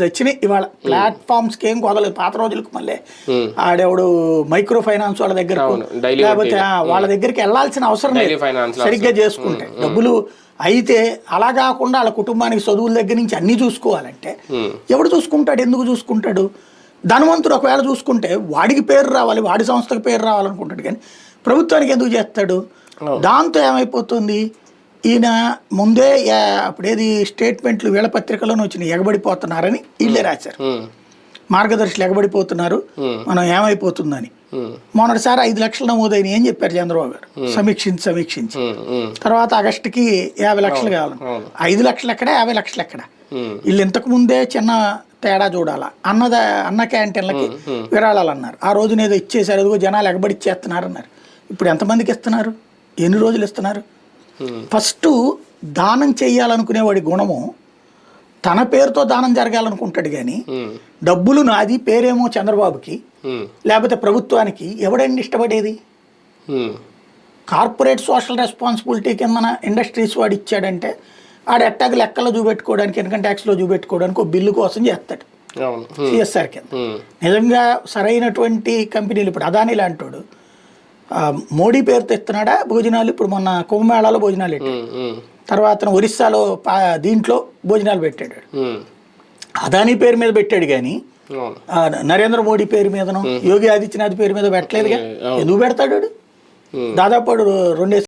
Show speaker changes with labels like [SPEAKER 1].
[SPEAKER 1] వచ్చినాయి ఇవాళ ప్లాట్ఫామ్స్ కి ఏం కుదరలేదు. పాత రోజులకు మళ్ళీ ఆడెవడు మైక్రో ఫైనాన్స్ వాళ్ళ దగ్గర లేకపోతే వాళ్ళ దగ్గరికి వెళ్లాల్సిన అవసరం లేదు సరిగ్గా చేసుకుంటే డబ్బులు. అయితే అలా కాకుండా వాళ్ళ కుటుంబానికి చదువుల దగ్గర నుంచి అన్ని చూసుకోవాలంటే ఎవడు చూసుకుంటాడు? ఎందుకు చూసుకుంటాడు? ధనవంతుడు ఒకవేళ చూసుకుంటే వాడికి పేరు రావాలి, వాడి సంస్థకి పేరు రావాలనుకుంటాడు, కానీ ప్రభుత్వానికి ఎందుకు చేస్తాడు? దాంతో ఏమైపోతుంది, ఈయన ముందే అప్పుడేది స్టేట్మెంట్లు వీళ్ళ పత్రికలోనే వచ్చినాయి, ఎగబడిపోతున్నారని వీళ్ళే రాశారు. మార్గదర్శులు ఎగబడిపోతున్నారు, మనం ఏమైపోతుందని. మొన్నటిసారి 5 లక్షలు నమోదైన ఏం చెప్పారు చంద్రబాబు గారు, సమీక్షించి తర్వాత ఆగస్టుకి 50 లక్షలు కావాలి. 5 లక్షలు ఎక్కడ, 50 లక్షలు ఎక్కడ? వీళ్ళు ఇంతకు ముందే చిన్న తేడా చూడాలా. అన్న క్యాంటీన్లకి విరాళాలు అన్నారు, ఆ రోజున ఏదో ఇచ్చేసారు, అదిగో జనాలు ఎగబడి ఇచ్చేస్తున్నారు అన్నారు. ఇప్పుడు ఎంతమందికి ఇస్తున్నారు, ఎన్ని రోజులు ఇస్తున్నారు? ఫస్ట్ దానం చేయాలనుకునేవాడి గుణము తన పేరుతో దానం జరగాలనుకుంటాడు, కానీ డబ్బులు నాది పేరేమో చంద్రబాబుకి లేకపోతే ప్రభుత్వానికి ఎవడండి ఇష్టపడేది? కార్పొరేట్ సోషల్ రెస్పాన్సిబిలిటీ కింద ఇండస్ట్రీస్ వాడు ఇచ్చాడంటే ఆడు ఎట్టాగ లెక్కలో చూపెట్టుకోవడానికి, ఇన్కమ్ ట్యాక్స్లో చూపెట్టుకోవడానికి ఒక బిల్లు కోసం చేస్తాడు సిఎస్ఆర్ కింద. నిజంగా సరైనటువంటి కంపెనీలు ఇప్పుడు అదానీ లాంటోడు మోడీ పేరుతో ఇస్తున్నాడా భోజనాలు? ఇప్పుడు మొన్న కుంభమేళాలో భోజనాలు పెట్టాడు, తర్వాత ఒరిస్సాలో దీంట్లో భోజనాలు పెట్టాడు. అదానీ పేరు మీద పెట్టాడు కానీ నరేంద్ర మోడీ పేరు మీదనో యోగి ఆదిత్యనాథ్ పేరు మీద పెట్టలేదుగా. ఎందుకు పెడతాడు? దాదాపు 2